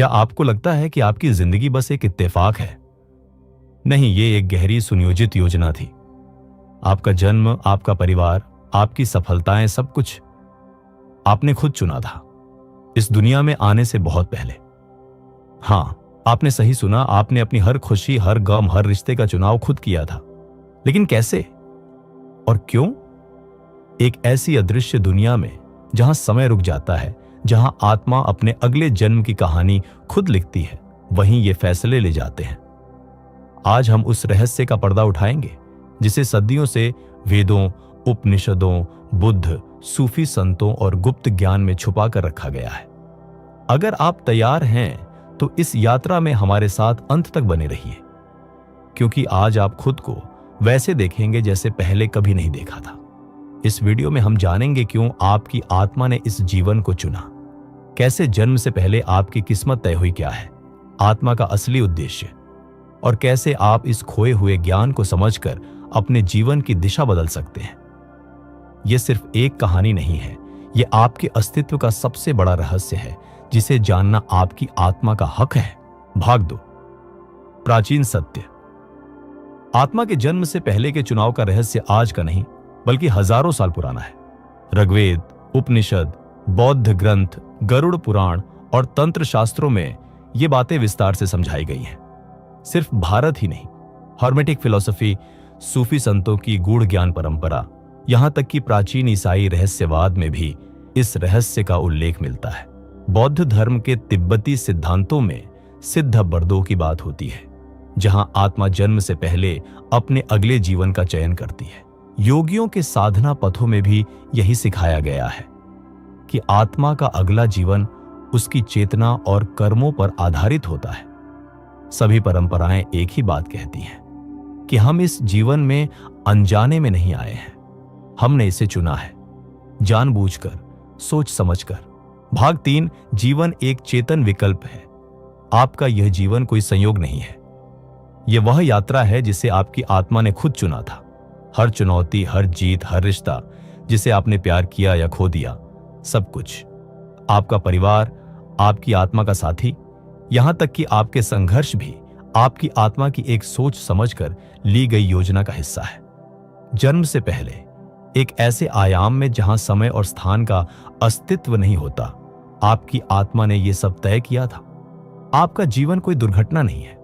क्या आपको लगता है कि आपकी जिंदगी बस एक इत्तेफाक है? नहीं, ये एक गहरी सुनियोजित योजना थी। आपका जन्म, आपका परिवार, आपकी सफलताएं, सब कुछ आपने खुद चुना था, इस दुनिया में आने से बहुत पहले। हां, आपने सही सुना, आपने अपनी हर खुशी, हर गम, हर रिश्ते का चुनाव खुद किया था। लेकिन कैसे और क्यों? एक ऐसी अदृश्य दुनिया में जहां समय रुक जाता है, जहां आत्मा अपने अगले जन्म की कहानी खुद लिखती है, वहीं ये फैसले ले जाते हैं। आज हम उस रहस्य का पर्दा उठाएंगे जिसे सदियों से वेदों, उपनिषदों, बुद्ध, सूफी संतों और गुप्त ज्ञान में छुपा कर रखा गया है। अगर आप तैयार हैं तो इस यात्रा में हमारे साथ अंत तक बने रहिए, क्योंकि आज आप खुद को वैसे देखेंगे जैसे पहले कभी नहीं देखा था। इस वीडियो में हम जानेंगे क्यों आपकी आत्मा ने इस जीवन को चुना, कैसे जन्म से पहले आपकी किस्मत तय हुई, क्या है आत्मा का असली उद्देश्य, और कैसे आप इस खोए हुए ज्ञान को समझकर अपने जीवन की दिशा बदल सकते हैं। यह सिर्फ एक कहानी नहीं है, यह आपके अस्तित्व का सबसे बड़ा रहस्य है, जिसे जानना आपकी आत्मा का हक है। भाग 2, प्राचीन सत्य। आत्मा के जन्म से पहले के चुनाव का रहस्य आज का नहीं, बल्कि हजारों साल पुराना है। ऋग्वेद, उपनिषद, बौद्ध ग्रंथ, गरुड़ पुराण और तंत्र शास्त्रों में ये बातें विस्तार से समझाई गई हैं। सिर्फ भारत ही नहीं, हर्मेटिक फिलॉसफी, सूफी संतों की गूढ़ ज्ञान परंपरा, यहां तक कि प्राचीन ईसाई रहस्यवाद में भी इस रहस्य का उल्लेख मिलता है। बौद्ध धर्म के तिब्बती सिद्धांतों में सिद्ध बर्दों की बात होती है, जहां आत्मा जन्म से पहले अपने अगले जीवन का चयन करती है। योगियों के साधना पथों में भी यही सिखाया गया है कि आत्मा का अगला जीवन उसकी चेतना और कर्मों पर आधारित होता है। सभी परंपराएं एक ही बात कहती हैं कि हम इस जीवन में अनजाने में नहीं आए हैं, हमने इसे चुना है, जानबूझकर, सोच समझकर। भाग 3, जीवन एक चेतन विकल्प है। आपका यह जीवन कोई संयोग नहीं है, यह वह यात्रा है जिसे आपकी आत्मा ने खुद चुना था। हर चुनौती, हर जीत, हर रिश्ता जिसे आपने प्यार किया या खो दिया, सब कुछ, आपका परिवार, आपकी आत्मा का साथी, यहां तक कि आपके संघर्ष भी आपकी आत्मा की एक सोच समझकर ली गई योजना का हिस्सा है। जन्म से पहले एक ऐसे आयाम में जहां समय और स्थान का अस्तित्व नहीं होता, आपकी आत्मा ने यह सब तय किया था। आपका जीवन कोई दुर्घटना नहीं है,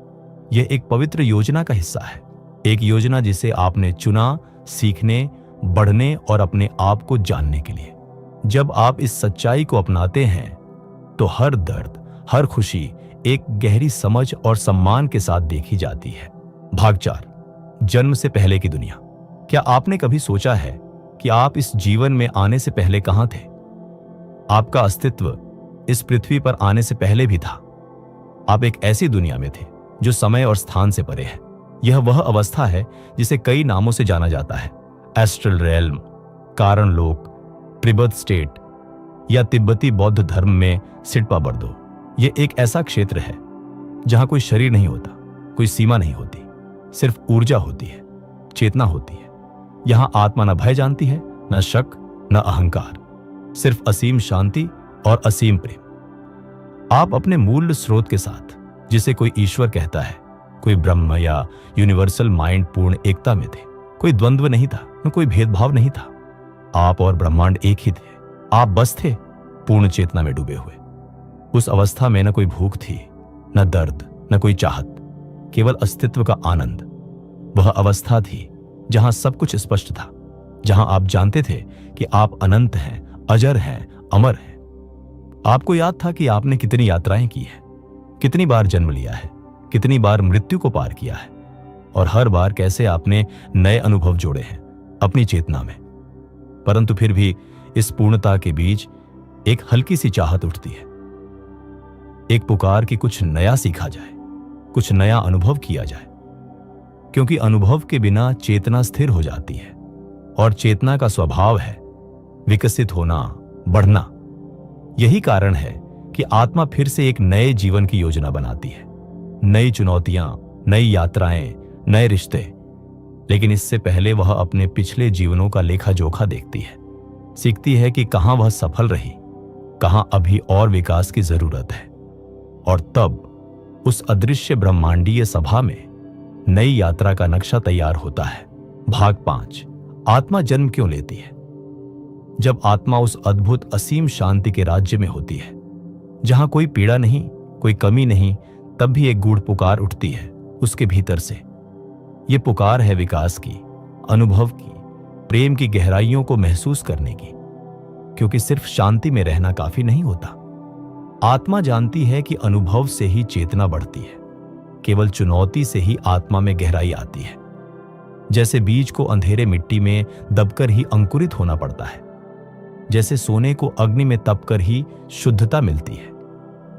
यह एक पवित्र योजना का हिस्सा है, एक योजना जिसे आपने चुना, सीखने, बढ़ने और अपने आप को जानने के लिए। जब आप इस सच्चाई को अपनाते हैं तो हर दर्द, हर खुशी एक गहरी समझ और सम्मान के साथ देखी जाती है। भाग 4, जन्म से पहले की दुनिया। क्या आपने कभी सोचा है कि आप इस जीवन में आने से पहले कहां थे? आपका अस्तित्व इस पृथ्वी पर आने से पहले भी था। आप एक ऐसी दुनिया में थे जो समय और स्थान से परे है। यह वह अवस्था है जिसे कई नामों से जाना जाता है, एस्ट्रल रेल्म, कारण लोक, प्रिबद स्टेट, या तिब्बती बौद्ध धर्म में सिडपा बर्दो। यह एक ऐसा क्षेत्र है जहां कोई शरीर नहीं होता, कोई सीमा नहीं होती, सिर्फ ऊर्जा होती है, चेतना होती है। यहां आत्मा न भय जानती है, न शक, न अहंकार, सिर्फ असीम शांति और असीम प्रेम। आप अपने मूल स्रोत के साथ, जिसे कोई ईश्वर कहता है, कोई ब्रह्म या यूनिवर्सल माइंड, पूर्ण एकता में थे। कोई द्वंद्व नहीं था, न कोई भेदभाव नहीं था। आप और ब्रह्मांड एक ही थे। आप बस थे, पूर्ण चेतना में डूबे हुए। उस अवस्था में न कोई भूख थी, न दर्द, न कोई चाहत, केवल अस्तित्व का आनंद। वह अवस्था थी जहां सब कुछ स्पष्ट था, जहां आप जानते थे कि आप अनंत हैं, अजर हैं, अमर हैं। आपको याद था कि आपने कितनी यात्राएं की हैं, कितनी बार जन्म लिया है, कितनी बार मृत्यु को पार किया है, और हर बार कैसे आपने नए अनुभव जोड़े हैं अपनी चेतना में। परंतु फिर भी इस पूर्णता के बीच एक हल्की सी चाहत उठती है, एक पुकार कि कुछ नया सीखा जाए, कुछ नया अनुभव किया जाए, क्योंकि अनुभव के बिना चेतना स्थिर हो जाती है, और चेतना का स्वभाव है विकसित होना, बढ़ना। यही कारण है कि आत्मा फिर से एक नए जीवन की योजना बनाती है, नई चुनौतियां, नई यात्राएं, नए रिश्ते। लेकिन इससे पहले वह अपने पिछले जीवनों का लेखा जोखा देखती है, सीखती है कि कहां वह सफल रही, कहां अभी और विकास की जरूरत है, और तब उस अदृश्य ब्रह्मांडीय सभा में नई यात्रा का नक्शा तैयार होता है। भाग 5, आत्मा जन्म क्यों लेती है। जब आत्मा उस अद्भुत असीम शांति के राज्य में होती है, जहां कोई पीड़ा नहीं, कोई कमी नहीं, तब भी एक गूढ़ पुकार उठती है उसके भीतर से। यह पुकार है विकास की, अनुभव की, प्रेम की गहराइयों को महसूस करने की, क्योंकि सिर्फ शांति में रहना काफी नहीं होता। आत्मा जानती है कि अनुभव से ही चेतना बढ़ती है, केवल चुनौती से ही आत्मा में गहराई आती है। जैसे बीज को अंधेरे मिट्टी में दबकर ही अंकुरित होना पड़ता है, जैसे सोने को अग्नि में तपकर ही शुद्धता मिलती है,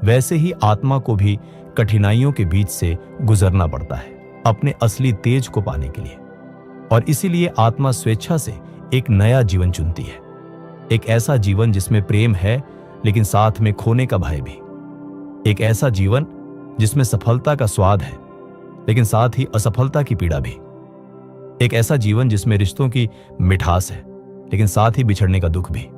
वैसे ही आत्मा को भी कठिनाइयों के बीच से गुजरना पड़ता है अपने असली तेज को पाने के लिए। और इसीलिए आत्मा स्वेच्छा से एक नया जीवन चुनती है, एक ऐसा जीवन जिसमें प्रेम है लेकिन साथ में खोने का भय भी, एक ऐसा जीवन जिसमें सफलता का स्वाद है लेकिन साथ ही असफलता की पीड़ा भी, एक ऐसा जीवन जिसमें रिश्तों की मिठास है लेकिन साथ ही बिछड़ने का दुख भी।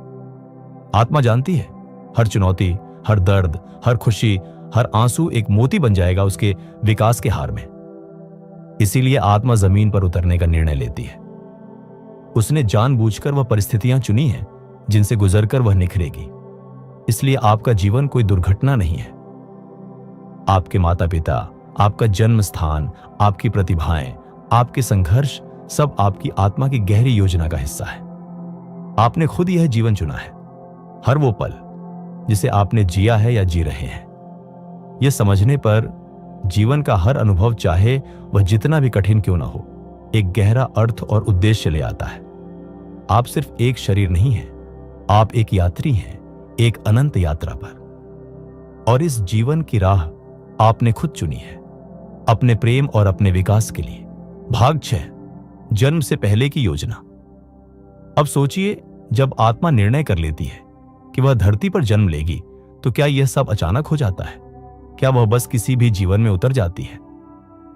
आत्मा जानती है हर चुनौती, हर दर्द, हर खुशी, हर आंसू एक मोती बन जाएगा उसके विकास के हार में। इसीलिए आत्मा जमीन पर उतरने का निर्णय लेती है। उसने जानबूझकर वह परिस्थितियां चुनी हैं जिनसे गुजरकर वह निखरेगी। इसलिए आपका जीवन कोई दुर्घटना नहीं है। आपके माता पिता, आपका जन्म स्थान, आपकी प्रतिभाएं, आपके संघर्ष सब आपकी आत्मा की गहरी योजना का हिस्सा है। आपने खुद यह जीवन चुना है। हर वो पल जिसे आपने जिया है या जी रहे हैं, यह समझने पर जीवन का हर अनुभव, चाहे वह जितना भी कठिन क्यों ना हो, एक गहरा अर्थ और उद्देश्य ले आता है। आप सिर्फ एक शरीर नहीं हैं, आप एक यात्री हैं, एक अनंत यात्रा पर। और इस जीवन की राह आपने खुद चुनी है, अपने प्रेम और अपने विकास के लिए। भाग 6, जन्म से पहले की योजना। अब सोचिए, जब आत्मा निर्णय कर लेती है कि वह धरती पर जन्म लेगी, तो क्या यह सब अचानक हो जाता है? क्या वह बस किसी भी जीवन में उतर जाती है?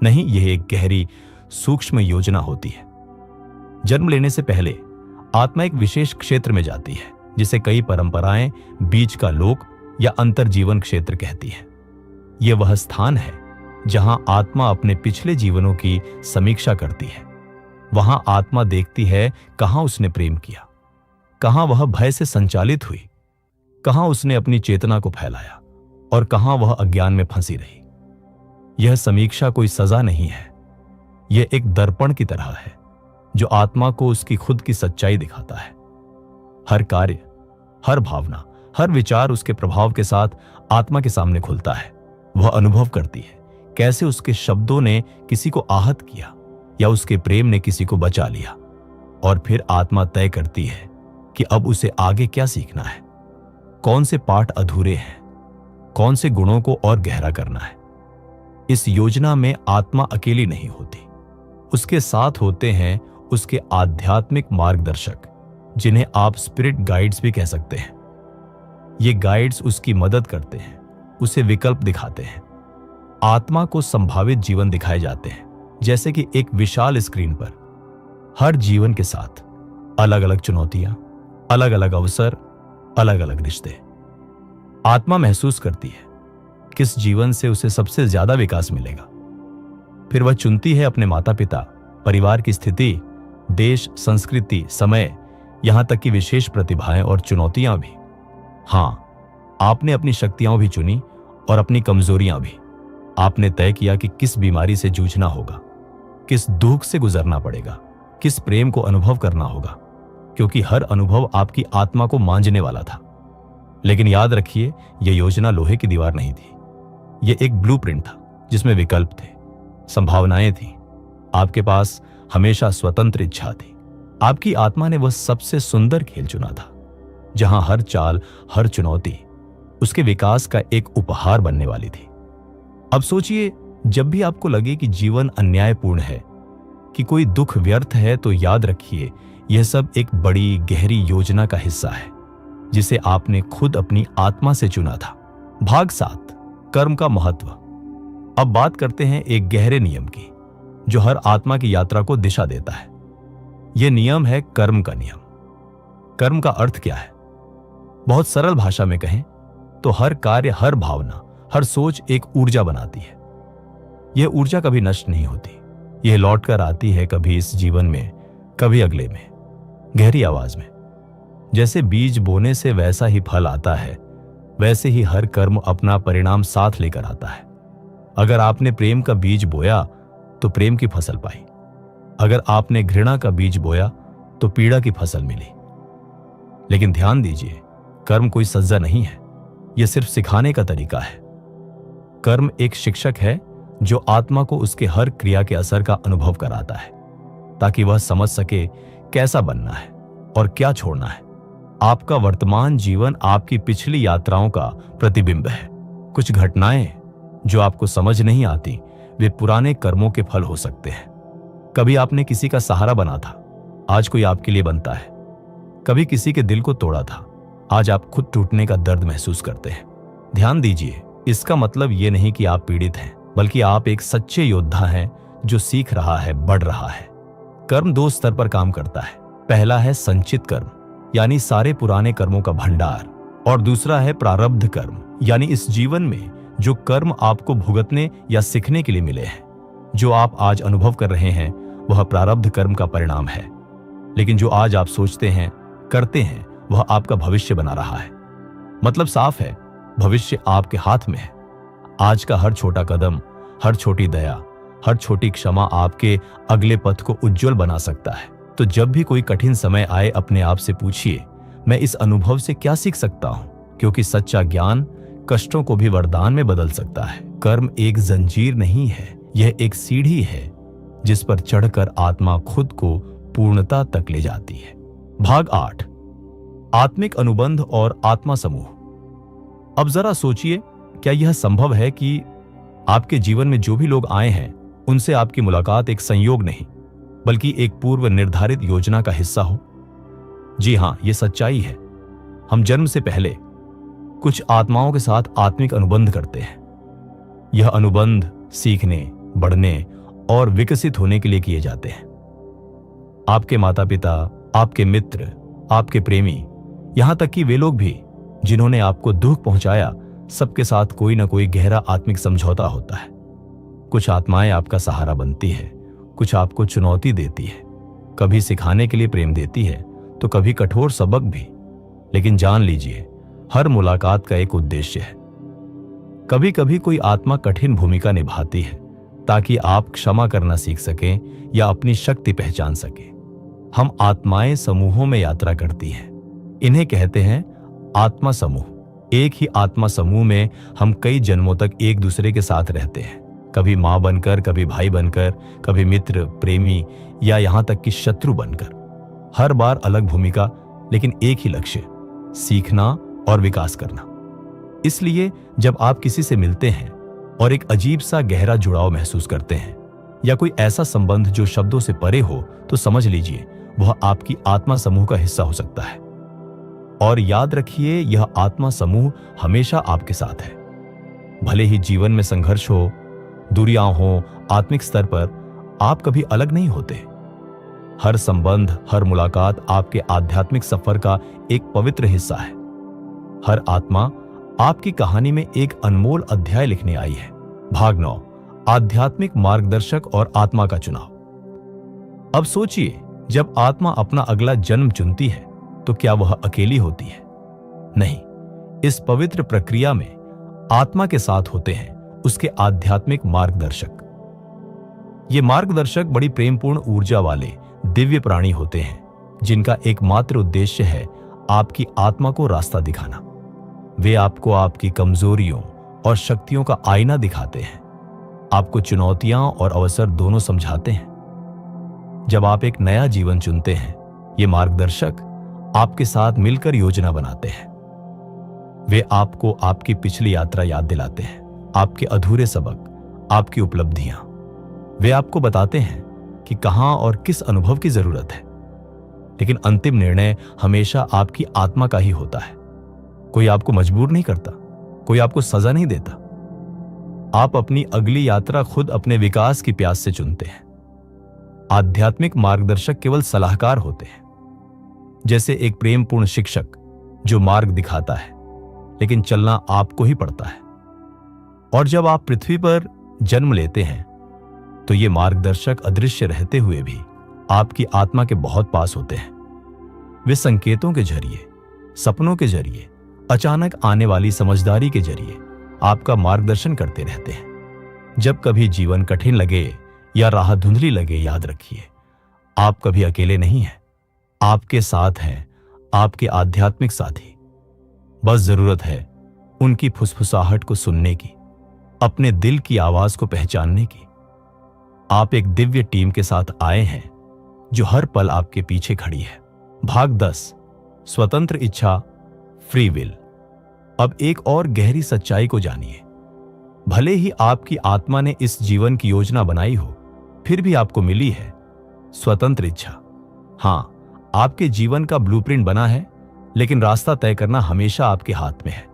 नहीं, यह एक गहरी सूक्ष्म योजना होती है। जन्म लेने से पहले आत्मा एक विशेष क्षेत्र में जाती है, जिसे कई परंपराएं बीच का लोक या अंतर जीवन क्षेत्र कहती हैं। यह वह स्थान है जहां आत्मा अपने पिछले जीवनों की समीक्षा करती है। वहां आत्मा देखती है कहां उसने प्रेम किया, कहां वह भय से संचालित हुई, कहां उसने अपनी चेतना को फैलाया और कहां वह अज्ञान में फंसी रही। यह समीक्षा कोई सजा नहीं है, यह एक दर्पण की तरह है जो आत्मा को उसकी खुद की सच्चाई दिखाता है। हर कार्य, हर भावना, हर विचार उसके प्रभाव के साथ आत्मा के सामने खुलता है। वह अनुभव करती है कैसे उसके शब्दों ने किसी को आहत किया या उसके प्रेम ने किसी को बचा लिया। और फिर आत्मा तय करती है कि अब उसे आगे क्या सीखना है, कौन से पाठ अधूरे हैं, कौन से गुणों को और गहरा करना है। इस योजना में आत्मा अकेली नहीं होती, उसके साथ होते हैं उसके आध्यात्मिक मार्गदर्शक, जिन्हें आप स्पिरिट गाइड्स भी कह सकते हैं। ये गाइड्स उसकी मदद करते हैं, उसे विकल्प दिखाते हैं। आत्मा को संभावित जीवन दिखाए जाते हैं, जैसे कि एक विशाल स्क्रीन पर, हर जीवन के साथ अलग अलग चुनौतियां, अलग अलग अवसर, अलग अलग रिश्ते। आत्मा महसूस करती है किस जीवन से उसे सबसे ज्यादा विकास मिलेगा। फिर वह चुनती है अपने माता पिता, परिवार की स्थिति, देश, संस्कृति, समय, यहां तक कि विशेष प्रतिभाएं और चुनौतियां भी। हां, आपने अपनी शक्तियां भी चुनी और अपनी कमजोरियां भी। आपने तय किया कि किस बीमारी से जूझना होगा, किस दुख से गुजरना पड़ेगा, किस प्रेम को अनुभव करना होगा, क्योंकि हर अनुभव आपकी आत्मा को मांझने वाला था। लेकिन याद रखिए, यह योजना लोहे की दीवार नहीं थी। यह एक ब्लूप्रिंट था जिसमें विकल्प थे, संभावनाएं थीं। आपके पास हमेशा स्वतंत्र इच्छा थी। आपकी आत्मा ने वह सबसे सुंदर खेल चुना था, जहां हर चाल, हर चुनौती उसके विकास का एक उपहार बनने वाली थी। अब सोचिए, जब भी आपको लगे कि जीवन अन्यायपूर्ण है, कि कोई दुख व्यर्थ है, तो याद रखिए यह सब एक बड़ी गहरी योजना का हिस्सा है, जिसे आपने खुद अपनी आत्मा से चुना था। भाग 7, कर्म का महत्व। अब बात करते हैं एक गहरे नियम की, जो हर आत्मा की यात्रा को दिशा देता है। यह नियम है कर्म का नियम। कर्म का अर्थ क्या है? बहुत सरल भाषा में कहें तो हर कार्य, हर भावना, हर सोच एक ऊर्जा बनाती है। यह ऊर्जा कभी नष्ट नहीं होती। यह लौटकर आती है, कभी इस जीवन में, कभी अगले में, गहरी आवाज में। जैसे बीज बोने से वैसा ही फल आता है, वैसे ही हर कर्म अपना परिणाम साथ लेकर आता है। अगर आपने प्रेम का बीज बोया तो प्रेम की फसल पाई। अगर आपने घृणा का बीज बोया तो पीड़ा की फसल मिली। लेकिन ध्यान दीजिए, कर्म कोई सजा नहीं है, यह सिर्फ सिखाने का तरीका है। कर्म एक शिक्षक है जो आत्मा को उसके हर क्रिया के असर का अनुभव कराता है, ताकि वह समझ सके कैसा बनना है और क्या छोड़ना है। आपका वर्तमान जीवन आपकी पिछली यात्राओं का प्रतिबिंब है। कुछ घटनाएं जो आपको समझ नहीं आती, वे पुराने कर्मों के फल हो सकते हैं। कभी आपने किसी का सहारा बना था, आज कोई आपके लिए बनता है। कभी किसी के दिल को तोड़ा था, आज आप खुद टूटने का दर्द महसूस करते हैं। ध्यान दीजिए, इसका मतलब यह नहीं कि आप पीड़ित हैं, बल्कि आप एक सच्चे योद्धा हैं जो सीख रहा है, बढ़ रहा है। कर्म दो स्तर पर काम करता है। पहला है संचित कर्म, यानी सारे पुराने कर्मों का भंडार, और दूसरा है प्रारब्ध कर्म, यानी इस जीवन में जो कर्म आपको भुगतने या सीखने के लिए मिले हैं। जो आप आज अनुभव कर रहे हैं वह प्रारब्ध कर्म का परिणाम है। लेकिन जो आज आप सोचते हैं, करते हैं, वह आपका भविष्य बना रहा है। मतलब साफ है, भविष्य आपके हाथ में है। आज का हर छोटा कदम, हर छोटी दया, हर छोटी क्षमा आपके अगले पथ को उज्जवल बना सकता है। तो जब भी कोई कठिन समय आए, अपने आप से पूछिए, मैं इस अनुभव से क्या सीख सकता हूं? क्योंकि सच्चा ज्ञान कष्टों को भी वरदान में बदल सकता है। कर्म एक जंजीर नहीं है, यह एक सीढ़ी है जिस पर चढ़कर आत्मा खुद को पूर्णता तक ले जाती है। भाग 8, आत्मिक अनुबंध और आत्मा समूह। अब जरा सोचिए, क्या यह संभव है कि आपके जीवन में जो भी लोग आए हैं, उनसे आपकी मुलाकात एक संयोग नहीं, बल्कि एक पूर्व निर्धारित योजना का हिस्सा हो? जी हां, यह सच्चाई है। हम जन्म से पहले कुछ आत्माओं के साथ आत्मिक अनुबंध करते हैं। यह अनुबंध सीखने, बढ़ने और विकसित होने के लिए किए जाते हैं। आपके माता पिता, आपके मित्र, आपके प्रेमी, यहां तक कि वे लोग भी जिन्होंने आपको दुख पहुंचाया, सबके साथ कोई ना कोई गहरा आत्मिक समझौता होता है। कुछ आत्माएं आपका सहारा बनती है, कुछ आपको चुनौती देती है, कभी सिखाने के लिए प्रेम देती है तो कभी कठोर सबक भी। लेकिन जान लीजिए, हर मुलाकात का एक उद्देश्य है। कभी कभी कोई आत्मा कठिन भूमिका निभाती है ताकि आप क्षमा करना सीख सकें या अपनी शक्ति पहचान सकें। हम आत्माएं समूहों में यात्रा करती हैं। इन्हें कहते हैं आत्मा समूह। एक ही आत्मा समूह में हम कई जन्मों तक एक दूसरे के साथ रहते हैं, कभी मां बनकर, कभी भाई बनकर, कभी मित्र, प्रेमी या यहां तक कि शत्रु बनकर। हर बार अलग भूमिका, लेकिन एक ही लक्ष्य, सीखना और विकास करना। इसलिए जब आप किसी से मिलते हैं और एक अजीब सा गहरा जुड़ाव महसूस करते हैं, या कोई ऐसा संबंध जो शब्दों से परे हो, तो समझ लीजिए वह आपकी आत्मा समूह का हिस्सा हो सकता है। और याद रखिए, यह आत्मा समूह हमेशा आपके साथ है। भले ही जीवन में संघर्ष हो, दूरियां हो, आत्मिक स्तर पर आप कभी अलग नहीं होते। हर संबंध, हर मुलाकात आपके आध्यात्मिक सफर का एक पवित्र हिस्सा है। हर आत्मा आपकी कहानी में एक अनमोल अध्याय लिखने आई है। भाग 9, आध्यात्मिक मार्गदर्शक और आत्मा का चुनाव। अब सोचिए, जब आत्मा अपना अगला जन्म चुनती है तो क्या वह अकेली होती है? नहीं, इस पवित्र प्रक्रिया में आत्मा के साथ होते हैं उसके आध्यात्मिक मार्गदर्शक। ये मार्गदर्शक बड़ी प्रेमपूर्ण ऊर्जा वाले दिव्य प्राणी होते हैं, जिनका एकमात्र उद्देश्य है आपकी आत्मा को रास्ता दिखाना। वे आपको आपकी कमजोरियों और शक्तियों का आईना दिखाते हैं, आपको चुनौतियां और अवसर दोनों समझाते हैं। जब आप एक नया जीवन चुनते हैं, ये मार्गदर्शक आपके साथ मिलकर योजना बनाते हैं। वे आपको आपकी पिछली यात्रा याद दिलाते हैं, आपके अधूरे सबक, आपकी उपलब्धियां। वे आपको बताते हैं कि कहां और किस अनुभव की जरूरत है। लेकिन अंतिम निर्णय हमेशा आपकी आत्मा का ही होता है। कोई आपको मजबूर नहीं करता, कोई आपको सजा नहीं देता। आप अपनी अगली यात्रा खुद अपने विकास की प्यास से चुनते हैं। आध्यात्मिक मार्गदर्शक केवल सलाहकार होते हैं, जैसे एक प्रेमपूर्ण शिक्षक जो मार्ग दिखाता है, लेकिन चलना आपको ही पड़ता है। और जब आप पृथ्वी पर जन्म लेते हैं तो ये मार्गदर्शक अदृश्य रहते हुए भी आपकी आत्मा के बहुत पास होते हैं। वे संकेतों के जरिए, सपनों के जरिए, अचानक आने वाली समझदारी के जरिए आपका मार्गदर्शन करते रहते हैं। जब कभी जीवन कठिन लगे या राह धुंधली लगे, याद रखिए आप कभी अकेले नहीं हैं। आपके साथ हैं आपके आध्यात्मिक साथी। बस जरूरत है उनकी फुसफुसाहट को सुनने की, अपने दिल की आवाज को पहचानने की। आप एक दिव्य टीम के साथ आए हैं जो हर पल आपके पीछे खड़ी है। भाग 10, स्वतंत्र इच्छा, फ्री विल। अब एक और गहरी सच्चाई को जानिए। भले ही आपकी आत्मा ने इस जीवन की योजना बनाई हो, फिर भी आपको मिली है स्वतंत्र इच्छा। हां, आपके जीवन का ब्लूप्रिंट बना है, लेकिन रास्ता तय करना हमेशा आपके हाथ में है।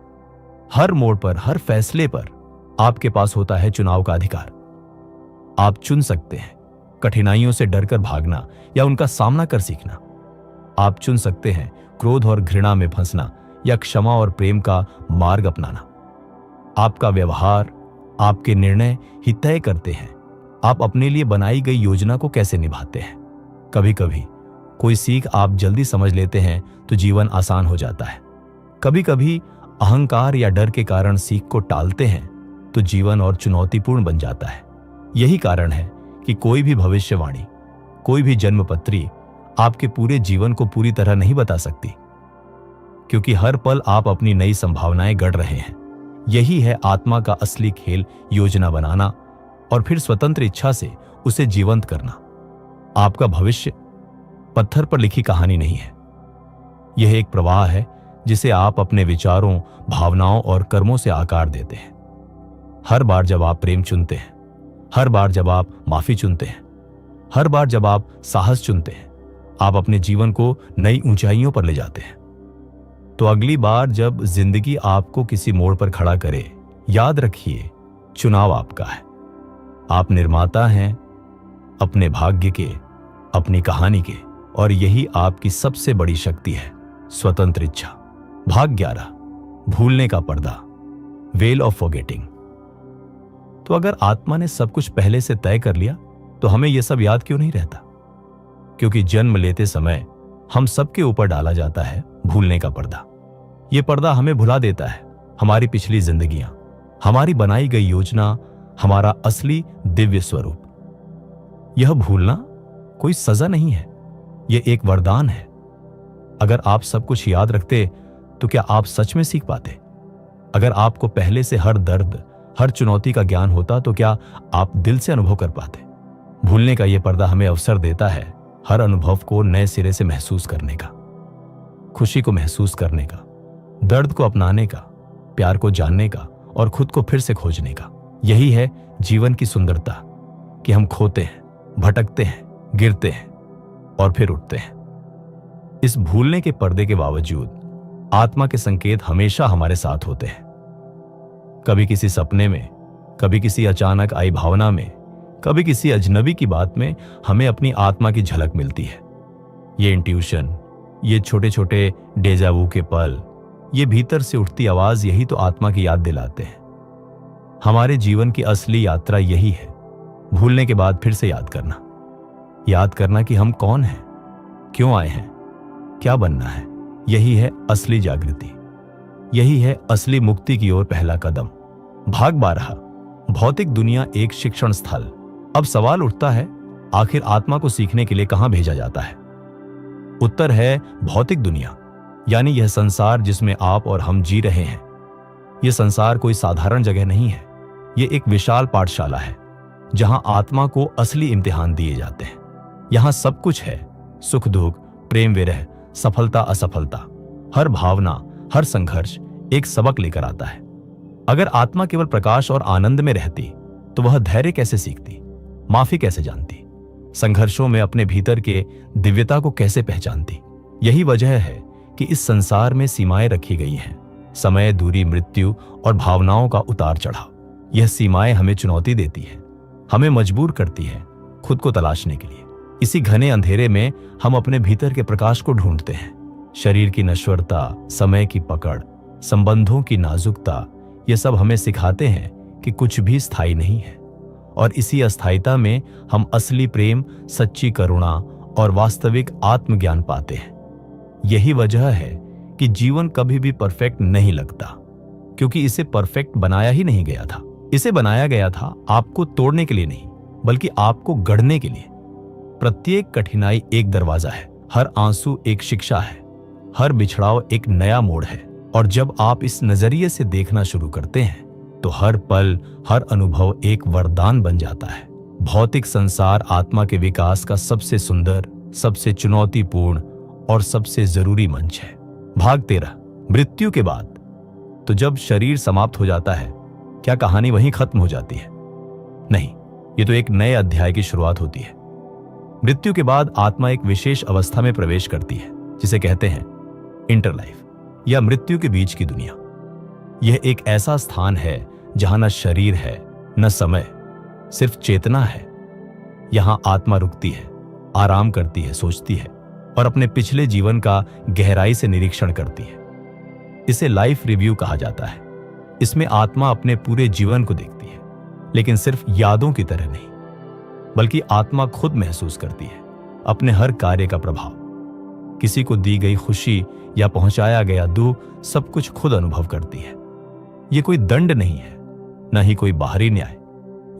हर मोड़ पर, हर फैसले पर आपके पास होता है चुनाव का अधिकार। आप चुन सकते हैं कठिनाइयों से डरकर भागना या उनका सामना कर सीखना। आप चुन सकते हैं क्रोध और घृणा में फंसना या क्षमा और प्रेम का मार्ग अपनाना। आपका व्यवहार, आपके निर्णय ही तय करते हैं आप अपने लिए बनाई गई योजना को कैसे निभाते हैं। कभी कभी कोई सीख आप जल्दी समझ लेते हैं तो जीवन आसान हो जाता है। कभी कभी अहंकार या डर के कारण सीख को टालते हैं तो जीवन और चुनौतीपूर्ण बन जाता है। यही कारण है कि कोई भी भविष्यवाणी, कोई भी जन्मपत्री आपके पूरे जीवन को पूरी तरह नहीं बता सकती, क्योंकि हर पल आप अपनी नई संभावनाएं गढ़ रहे हैं। यही है आत्मा का असली खेल, योजना बनाना और फिर स्वतंत्र इच्छा से उसे जीवंत करना। आपका भविष्य पत्थर पर लिखी कहानी नहीं है। यह एक प्रवाह है जिसे आप अपने विचारों, भावनाओं और कर्मों से आकार देते हैं। हर बार जब आप प्रेम चुनते हैं, हर बार जब आप माफी चुनते हैं, हर बार जब आप साहस चुनते हैं, आप अपने जीवन को नई ऊंचाइयों पर ले जाते हैं। तो अगली बार जब जिंदगी आपको किसी मोड़ पर खड़ा करे, याद रखिए चुनाव आपका है। आप निर्माता हैं अपने भाग्य के, अपनी कहानी के, और यही आपकी सबसे बड़ी शक्ति है, स्वतंत्र इच्छा। भाग 11, भूलने का पर्दा, वेल ऑफ फॉरगेटिंग। तो अगर आत्मा ने सब कुछ पहले से तय कर लिया तो हमें यह सब याद क्यों नहीं रहता? क्योंकि जन्म लेते समय हम सबके ऊपर डाला जाता है भूलने का पर्दा। यह पर्दा हमें भुला देता है हमारी पिछली जिंदगियां, हमारी बनाई गई योजना, हमारा असली दिव्य स्वरूप। यह भूलना कोई सजा नहीं है, यह एक वरदान है। अगर आप सब कुछ याद रखते तो क्या आप सच में सीख पाते? अगर आपको पहले से हर दर्द, हर चुनौती का ज्ञान होता तो क्या आप दिल से अनुभव कर पाते? भूलने का यह पर्दा हमें अवसर देता है हर अनुभव को नए सिरे से महसूस करने का, खुशी को महसूस करने का, दर्द को अपनाने का, प्यार को जानने का और खुद को फिर से खोजने का। यही है जीवन की सुंदरता कि हम खोते हैं, भटकते हैं, गिरते हैं और फिर उठते हैं। इस भूलने के पर्दे के बावजूद आत्मा के संकेत हमेशा हमारे साथ होते हैं। कभी किसी सपने में, कभी किसी अचानक आई भावना में, कभी किसी अजनबी की बात में हमें अपनी आत्मा की झलक मिलती है। ये इंट्यूशन, ये छोटे छोटे डेजावू के पल, ये भीतर से उठती आवाज, यही तो आत्मा की याद दिलाते हैं। हमारे जीवन की असली यात्रा यही है, भूलने के बाद फिर से याद करना कि हम कौन हैं, क्यों आए हैं, क्या बनना है। यही है असली जागृति, यही है असली मुक्ति की ओर पहला कदम। भाग 12, भौतिक दुनिया एक शिक्षण स्थल। अब सवाल उठता है, आखिर आत्मा को सीखने के लिए कहां भेजा जाता है? उत्तर है भौतिक दुनिया, यानी यह संसार जिसमें आप और हम जी रहे हैं। यह संसार कोई साधारण जगह नहीं है, यह एक विशाल पाठशाला है जहां आत्मा को असली इम्तिहान दिए जाते हैं। यहां सब कुछ है, सुख दुख, प्रेम विरह, सफलता असफलता, हर भावना, हर संघर्ष एक सबक लेकर आता है। अगर आत्मा केवल प्रकाश और आनंद में रहती तो वह धैर्य कैसे सीखती, माफी कैसे जानती, संघर्षों में अपने भीतर के दिव्यता को कैसे पहचानती? यही वजह है कि इस संसार में सीमाएं रखी गई हैं, समय, दूरी, मृत्यु और भावनाओं का उतार चढ़ाव। यह सीमाएं हमें चुनौती देती है, हमें मजबूर करती है खुद को तलाशने के लिए। इसी घने अंधेरे में हम अपने भीतर के प्रकाश को ढूंढते हैं। शरीर की नश्वरता, समय की पकड़, संबंधों की नाजुकता, ये सब हमें सिखाते हैं कि कुछ भी स्थायी नहीं है, और इसी अस्थायीता में हम असली प्रेम, सच्ची करुणा और वास्तविक आत्मज्ञान पाते हैं। यही वजह है कि जीवन कभी भी परफेक्ट नहीं लगता, क्योंकि इसे परफेक्ट बनाया ही नहीं गया था। इसे बनाया गया था आपको तोड़ने के लिए नहीं, बल्कि आपको गढ़ने के लिए। प्रत्येक कठिनाई एक दरवाजा है, हर आंसू एक शिक्षा है, हर बिछड़ाव एक नया मोड़ है। और जब आप इस नजरिए से देखना शुरू करते हैं तो हर पल, हर अनुभव एक वरदान बन जाता है। भौतिक संसार आत्मा के विकास का सबसे सुंदर, सबसे चुनौतीपूर्ण और सबसे जरूरी मंच है। भाग 13, मृत्यु के बाद। तो जब शरीर समाप्त हो जाता है, क्या कहानी वहीं खत्म हो जाती है? नहीं, ये तो एक नए अध्याय की शुरुआत होती है। मृत्यु के बाद आत्मा एक विशेष अवस्था में प्रवेश करती है, जिसे कहते हैं इंटर लाइफ, या मृत्यु के बीच की दुनिया। यह एक ऐसा स्थान है जहां न शरीर है, न समय, सिर्फ चेतना है। यहां आत्मा रुकती है, आराम करती है, सोचती है और अपने पिछले जीवन का गहराई से निरीक्षण करती है। इसे लाइफ रिव्यू कहा जाता है। इसमें आत्मा अपने पूरे जीवन को देखती है, लेकिन सिर्फ यादों की तरह नहीं, बल्कि आत्मा खुद महसूस करती है अपने हर कार्य का प्रभाव। किसी को दी गई खुशी या पहुंचाया गया दुख, सब कुछ खुद अनुभव करती है। यह कोई दंड नहीं है, न ही कोई बाहरी न्याय।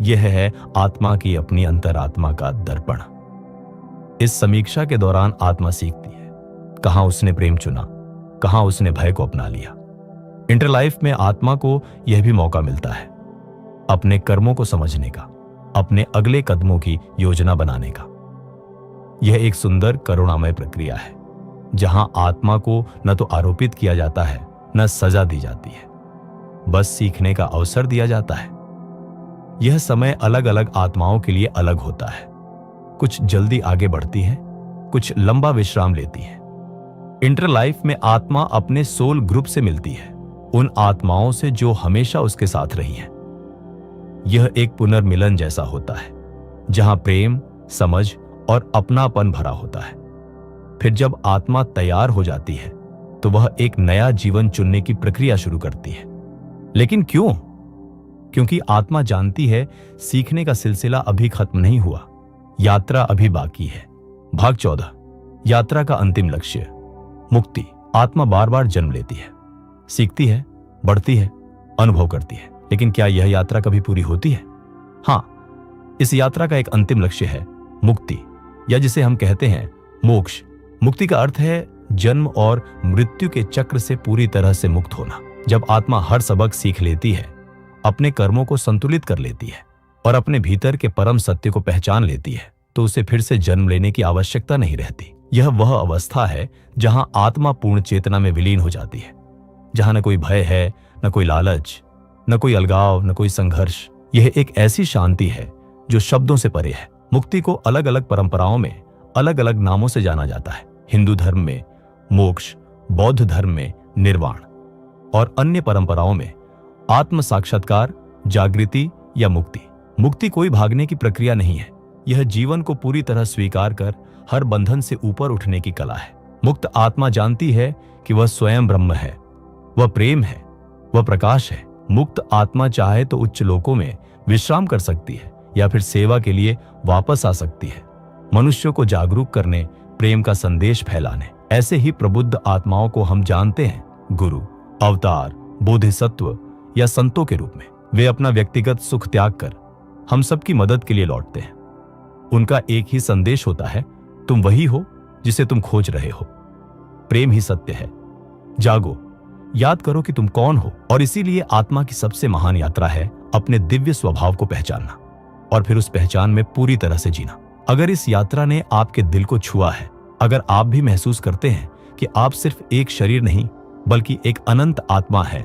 यह है आत्मा की अपनी अंतरात्मा का दर्पण। इस समीक्षा के दौरान आत्मा सीखती है कहां उसने प्रेम चुना, कहां उसने भय को अपना लिया। इंटर लाइफ में आत्मा को यह भी मौका मिलता है अपने कर्मों को समझने का, अपने अगले कदमों की योजना बनाने का। यह एक सुंदर करुणामय प्रक्रिया है, जहां आत्मा को न तो आरोपित किया जाता है, न सजा दी जाती है, बस सीखने का अवसर दिया जाता है। यह समय अलग अलग आत्माओं के लिए अलग होता है। कुछ जल्दी आगे बढ़ती हैं, कुछ लंबा विश्राम लेती हैं। इंटर लाइफ में आत्मा अपने सोल ग्रुप से मिलती है, उन आत्माओं से जो हमेशा उसके साथ रही हैं। यह एक पुनर्मिलन जैसा होता है, जहां प्रेम, समझ और अपनापन भरा होता है। फिर जब आत्मा तैयार हो जाती है तो वह एक नया जीवन चुनने की प्रक्रिया शुरू करती है। लेकिन क्यों? क्योंकि आत्मा जानती है सीखने का सिलसिला अभी खत्म नहीं हुआ, यात्रा अभी बाकी है। भाग 14, यात्रा का अंतिम लक्ष्य, मुक्ति। आत्मा बार बार जन्म लेती है, सीखती है, बढ़ती है, अनुभव करती है, लेकिन क्या यह यात्रा कभी पूरी होती है? हां, इस यात्रा का एक अंतिम लक्ष्य है मुक्ति, या जिसे हम कहते हैं मोक्ष। मुक्ति का अर्थ है जन्म और मृत्यु के चक्र से पूरी तरह से मुक्त होना। जब आत्मा हर सबक सीख लेती है, अपने कर्मों को संतुलित कर लेती है और अपने भीतर के परम सत्य को पहचान लेती है, तो उसे फिर से जन्म लेने की आवश्यकता नहीं रहती। यह वह अवस्था है जहां आत्मा पूर्ण चेतना में विलीन हो जाती है, जहां न कोई भय है, न कोई लालच, न कोई अलगाव, न कोई संघर्ष। यह एक ऐसी शांति है जो शब्दों से परे है। मुक्ति को अलग अलग परंपराओं में अलग अलग नामों से जाना जाता है। हिंदू धर्म में मोक्ष, बौद्ध धर्म में निर्वाण और अन्य परंपराओं में आत्म साक्षात्कार, जागृति या मुक्ति। मुक्ति कोई भागने की प्रक्रिया नहीं है, यह जीवन को पूरी तरह स्वीकार कर हर बंधन से ऊपर उठने की कला है। मुक्त आत्मा जानती है कि वह स्वयं ब्रह्म है, वह प्रेम है, वह प्रकाश है। मुक्त आत्मा चाहे तो उच्च लोकों में विश्राम कर सकती है या फिर सेवा के लिए वापस आ सकती है, मनुष्यों को जागरूक करने, प्रेम का संदेश फैलाने। ऐसे ही प्रबुद्ध आत्माओं को हम जानते हैं गुरु, अवतार, बोधिसत्व या संतों के रूप में। वे अपना व्यक्तिगत सुख त्याग कर हम सबकी मदद के लिए लौटते हैं। उनका एक ही संदेश होता है, तुम वही हो जिसे तुम खोज रहे हो। प्रेम ही सत्य है। जागो, याद करो कि तुम कौन हो। और इसीलिए आत्मा की सबसे महान यात्रा है अपने दिव्य स्वभाव को पहचानना और फिर उस पहचान में पूरी तरह से जीना। अगर इस यात्रा ने आपके दिल को छुआ है, अगर आप भी महसूस करते हैं कि आप सिर्फ एक शरीर नहीं बल्कि एक अनंत आत्मा है,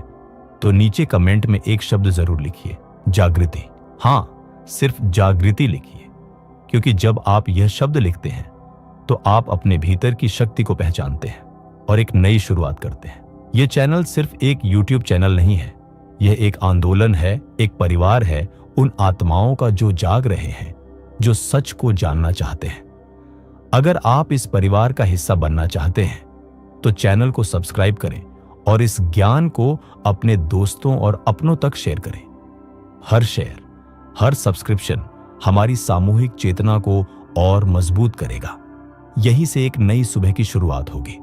तो नीचे कमेंट में एक शब्द जरूर लिखिए, जागृति। हां, सिर्फ जागृति लिखिए, क्योंकि जब आप यह शब्द लिखते हैं तो आप अपने भीतर की शक्ति को पहचानते हैं और एक नई शुरुआत करते हैं। यह चैनल सिर्फ एक YouTube चैनल नहीं है, यह एक आंदोलन है, एक परिवार है उन आत्माओं का जो जाग रहे हैं, जो सच को जानना चाहते हैं। अगर आप इस परिवार का हिस्सा बनना चाहते हैं तो चैनल को सब्सक्राइब करें और इस ज्ञान को अपने दोस्तों और अपनों तक शेयर करें। हर शेयर, हर सब्सक्रिप्शन हमारी सामूहिक चेतना को और मजबूत करेगा। यहीं से एक नई सुबह की शुरुआत होगी।